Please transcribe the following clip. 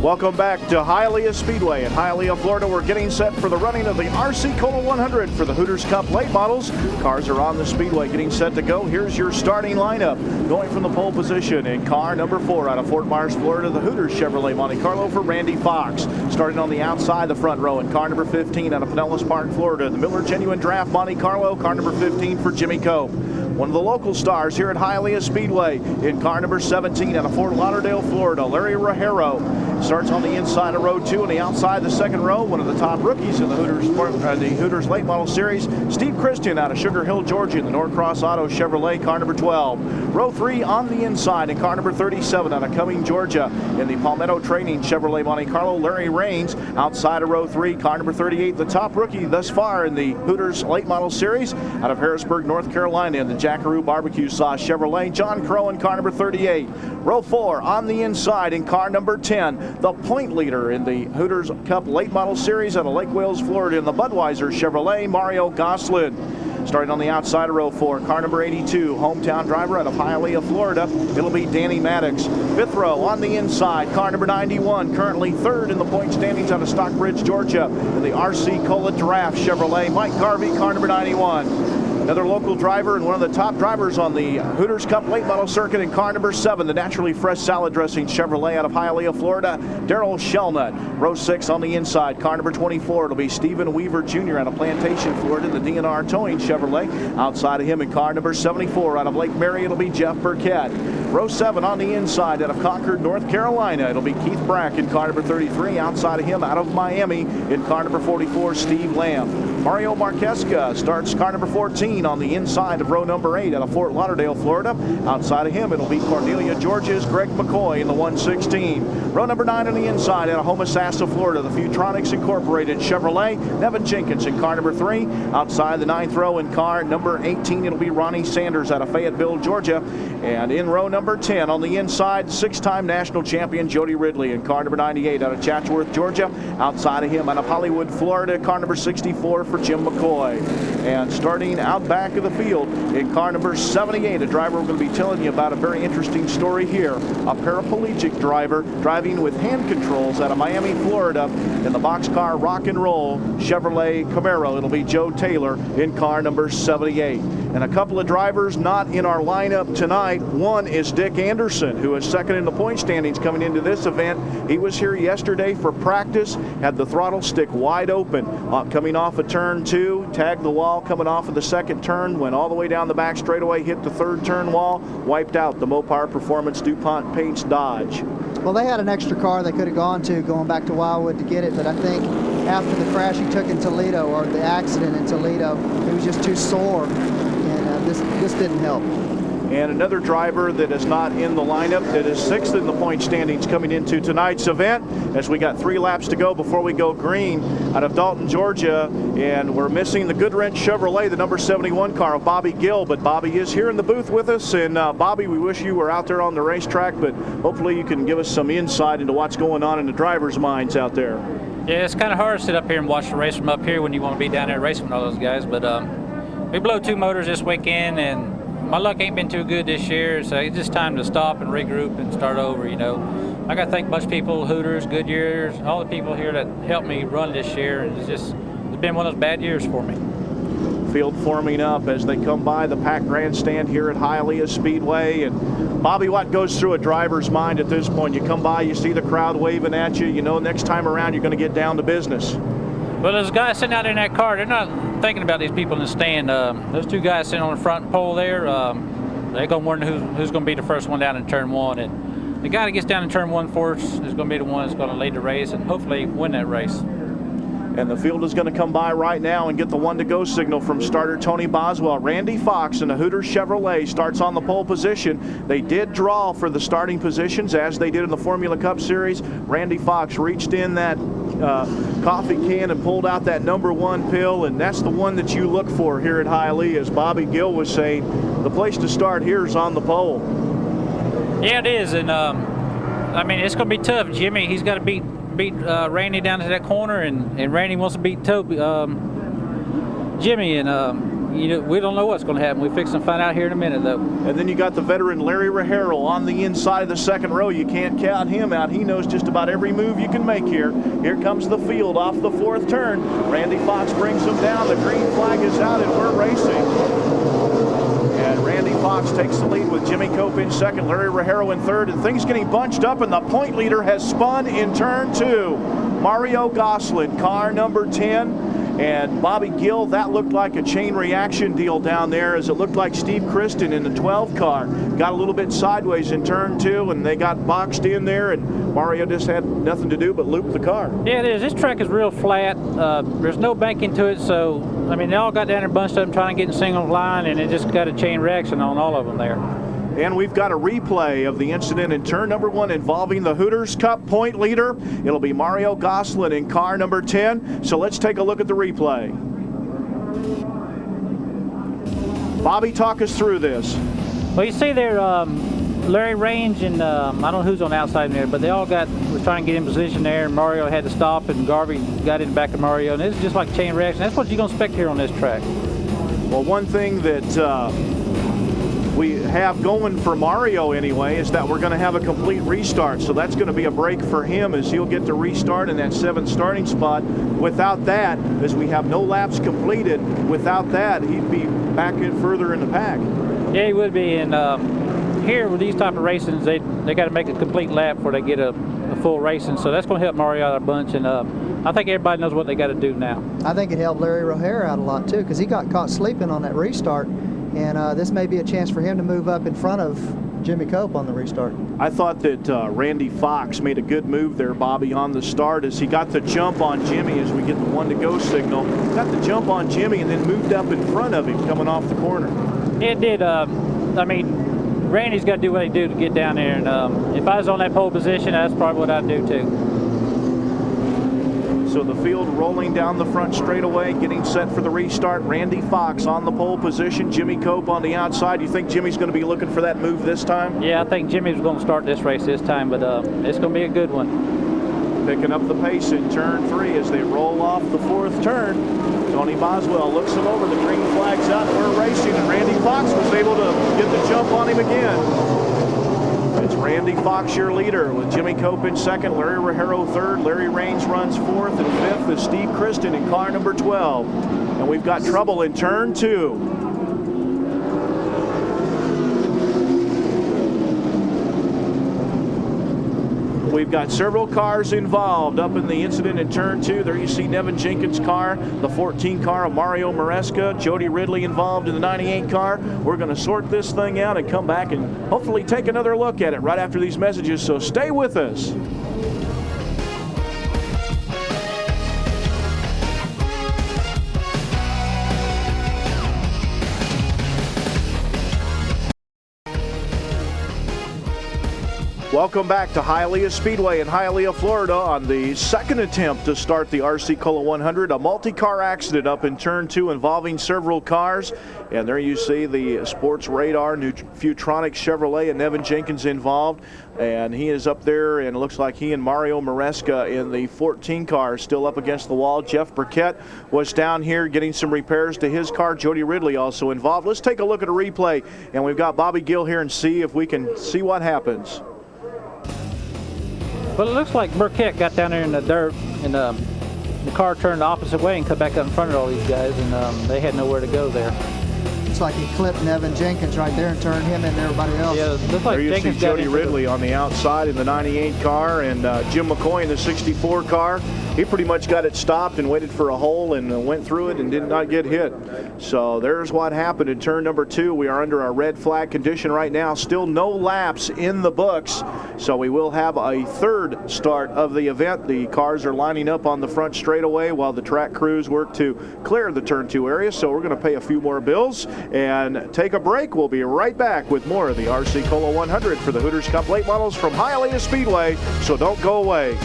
Welcome back to Hialeah Speedway in Hialeah, Florida. We're getting set for the running of the RC Cola 100 for the Hooters Cup late models. Cars are on the speedway getting set to go. Here's your starting lineup. Going from the pole position in car number 4 out of Fort Myers, Florida, the Hooters Chevrolet Monte Carlo for Randy Fox. Starting on the outside, the front row in car number 15 out of Pinellas Park, Florida, the Miller Genuine Draft Monte Carlo, car number 15 for Jimmy Cope. One of the local stars here at Hialeah Speedway in car number 17 out of Fort Lauderdale, Florida, Larry Rajero. Starts on the inside of row 2 and the outside the second row. One of the top rookies in the Hooters Late Model Series, Steve Christian out of Sugar Hill, Georgia, in the Norcross Auto Chevrolet, car number 12. Row 3 on the inside in car number 37 out of Cumming, Georgia, in the Palmetto Training Chevrolet Monte Carlo, Larry Raines. Outside of row 3, car number 38, the top rookie thus far in the Hooters Late Model Series, out of Harrisburg, North Carolina, in the Jackaroo Barbecue Sauce Chevrolet, John Crow in car number 38. Row 4 on the inside in car number 10, the point leader in the Hooters Cup Late Model Series out of Lake Wales, Florida, in the Budweiser Chevrolet, Mario Goslin. Starting on the outside of row 4, car number 82, hometown driver out of Hialeah, Florida, it'll be Danny Maddox. Fifth row on the inside, car number 91, currently third in the point standings out of Stockbridge, Georgia, in the RC Cola Draft Chevrolet, Mike Garvey, car number 91. Another local driver and one of the top drivers on the Hooters Cup Late Model Circuit in car number 7, the Naturally Fresh Salad Dressing Chevrolet out of Hialeah, Florida, Daryl Shellnut. Row 6 on the inside, car number 24, it'll be Stephen Weaver Jr. out of Plantation, Florida, the DNR Towing Chevrolet. Outside of him in car number 74 out of Lake Mary, it'll be Jeff Burkett. Row 7 on the inside out of Concord, North Carolina, it'll be Keith Brack in car number 33. Outside of him out of Miami in car number 44, Steve Lamb. Mario Marquesca starts car number 14 on the inside of row number 8 out of Fort Lauderdale, Florida. Outside of him, it'll be Cornelia, Georgia's Greg McCoy in the 116. Row number 9 on the inside out of Homosassa, Florida, the Futronics Incorporated Chevrolet, Nevin Jenkins in car number 3. Outside the 9th row in car number 18, it'll be Ronnie Sanders out of Fayetteville, Georgia. And in row number 10 on the inside, 6-time national champion Jody Ridley in car number 98 out of Chatsworth, Georgia. Outside of him out of Hollywood, Florida, car number 64 for Jim McCoy. And starting out back of the field in car number 78, a driver we're going to be telling you about, a very interesting story here. A paraplegic driver driving with hand controls out of Miami, Florida, in the boxcar Rock and Roll Chevrolet Camaro. It'll be Joe Taylor in car number 78. And a couple of drivers not in our lineup tonight. One is Dick Anderson, who is second in the point standings coming into this event. He was here yesterday for practice, had the throttle stick wide open, coming off of turn 2, tagged the wall coming off of the second turn, went all the way down the back straightaway, hit the third turn wall, wiped out the Mopar Performance DuPont Paints Dodge. Well, they had an extra car they could have gone to going back to Wildwood to get it, but I think after the crash he took in Toledo, or the accident in Toledo, he was just too sore, and this didn't help. And another driver that is not in the lineup, that is 6th in the point standings coming into tonight's event, as we got 3 laps to go before we go green, out of Dalton, Georgia. And we're missing the Goodwrench Chevrolet, the number 71 car of Bobby Gill, but Bobby is here in the booth with us. And Bobby, we wish you were out there on the racetrack, but hopefully you can give us some insight into what's going on in the drivers' minds out there. Yeah, it's kind of hard to sit up here and watch the race from up here when you want to be down there racing with all those guys, but we blew 2 motors this weekend, and my luck ain't been too good this year, so it's just time to stop and regroup and start over, you know. I got to thank a bunch of people, Hooters, Goodyears, all the people here that helped me run this year. And it's been one of those bad years for me. Field forming up as they come by the packed grandstand here at Hialeah Speedway. And Bobby, what goes through a driver's mind at this point? You come by, you see the crowd waving at you, you know next time around you're going to get down to business. Well, those guys sitting out there in that car, they're not thinking about these people in the stand. Those 2 guys sitting on the front pole there, they're going to wonder who's going to be the first one down in turn 1. And the guy that gets down in turn 1 first is going to be the one that's going to lead the race and hopefully win that race. And the field is going to come by right now and get the 1-to-go signal from starter Tony Boswell. Randy Fox in the Hooters Chevrolet starts on the pole position. They did draw for the starting positions as they did in the Formula Cup Series. Randy Fox reached in that coffee can and pulled out that number 1 pill, and that's the one that you look for here at Hialeah. As Bobby Gill was saying, the place to start here is on the pole. Yeah, it is, and I mean, it's going to be tough. Jimmy, he's got to beat Randy down to that corner, and Randy wants to beat Jimmy, and we don't know what's going to happen. We're fixing to find out here in a minute, though. And then you got the veteran Larry Rajero on the inside of the second row. You can't count him out. He knows just about every move you can make here. Here comes the field off the fourth turn. Randy Fox brings him down. The green flag is out, and we're racing. And Randy Fox takes the lead with Jimmy Cope in second, Larry Rajero in third, and things getting bunched up, and the point leader has spun in turn two. Mario Goslin, car number 10. And Bobby Gill, that looked like a chain reaction deal down there, as it looked like Steve Kristen in the 12 car got a little bit sideways in turn two, and they got boxed in there, and Mario just had nothing to do but loop the car. Yeah, it is. This track is real flat. There's no banking to it, so, I mean, they all got down there bunched up trying to get in single line, and it just got a chain reaction on all of them there. And we've got a replay of the incident in turn number 1 involving the Hooters Cup point leader. It'll be Mario Goslin in car number 10. So let's take a look at the replay. Bobby, talk us through this. Well, you see there, Larry Range and I don't know who's on the outside there, but they all was trying to get in position there, and Mario had to stop, and Garvey got in the back of Mario, and it's just like chain reaction. That's what you're going to expect here on this track. Well, one thing that we have going for Mario anyway is that we're going to have a complete restart, so that's going to be a break for him, as he'll get to restart in that 7th starting spot. Without that, as we have no laps completed, without that he'd be back in further in the pack. Yeah, he would be. And here with these type of racings, they got to make a complete lap before they get a full racing, so that's going to help Mario out a bunch. And I think everybody knows what they got to do now. I think it helped Larry Rajero out a lot too, because he got caught sleeping on that restart. And this may be a chance for him to move up in front of Jimmy Cope on the restart. I thought that Randy Fox made a good move there, Bobby, on the start, as he got the jump on Jimmy as we get the 1-to-go signal. Got the jump on Jimmy and then moved up in front of him coming off the corner. It did. I mean, Randy's got to do what he do to get down there. And if I was on that pole position, that's probably what I'd do too. So the field rolling down the front straightaway, getting set for the restart. Randy Fox on the pole position, Jimmy Cope on the outside. You think Jimmy's going to be looking for that move this time? Yeah, I think Jimmy's going to start this race this time, but it's going to be a good one. Picking up the pace in turn 3 as they roll off the 4th turn. Tony Boswell looks him over. The green flag's out. We're racing, and Randy Fox was able to get the jump on him again. It's Randy Fox, your leader, with Jimmy Cope in second, Larry Rajero third, Larry Raines runs 4th, and 5th is Steve Kristen in car number 12. And we've got trouble in turn 2. We've got several cars involved up in the incident in turn 2. There you see Nevin Jenkins' car, the 14 car of Mario Maresca, Jody Ridley involved in the 98 car. We're going to sort this thing out and come back and hopefully take another look at it right after these messages, so stay with us. Welcome back to Hialeah Speedway in Hialeah, Florida on the second attempt to start the RC Cola 100. A multi-car accident up in turn 2 involving several cars. And there you see the Sports Radar, new Futronic Chevrolet, and Nevin Jenkins involved. And he is up there, and it looks like he and Mario Maresca in the 14 car still up against the wall. Jeff Burkett was down here getting some repairs to his car. Jody Ridley also involved. Let's take a look at a replay. And we've got Bobby Gill here and see if we can see what happens. Well, it looks like Burkett got down there in the dirt, and the car turned the opposite way and cut back up in front of all these guys, and they had nowhere to go there. Looks like he clipped Nevin Jenkins right there and turned him into everybody else. Yeah, looks like there you Jenkins see Jody Ridley on the outside in the 98 car, and Jim McCoy in the 64 car. He pretty much got it stopped and waited for a hole and went through it and did not get hit. So there's what happened in turn number 2. We are under a red flag condition right now. Still no laps in the books. So we will have a third start of the event. The cars are lining up on the front straightaway while the track crews work to clear the turn 2 area. So we're going to pay a few more bills and take a break. We'll be right back with more of the RC Cola 100 for the Hooters Cup late models from Hialeah Speedway. So don't go away.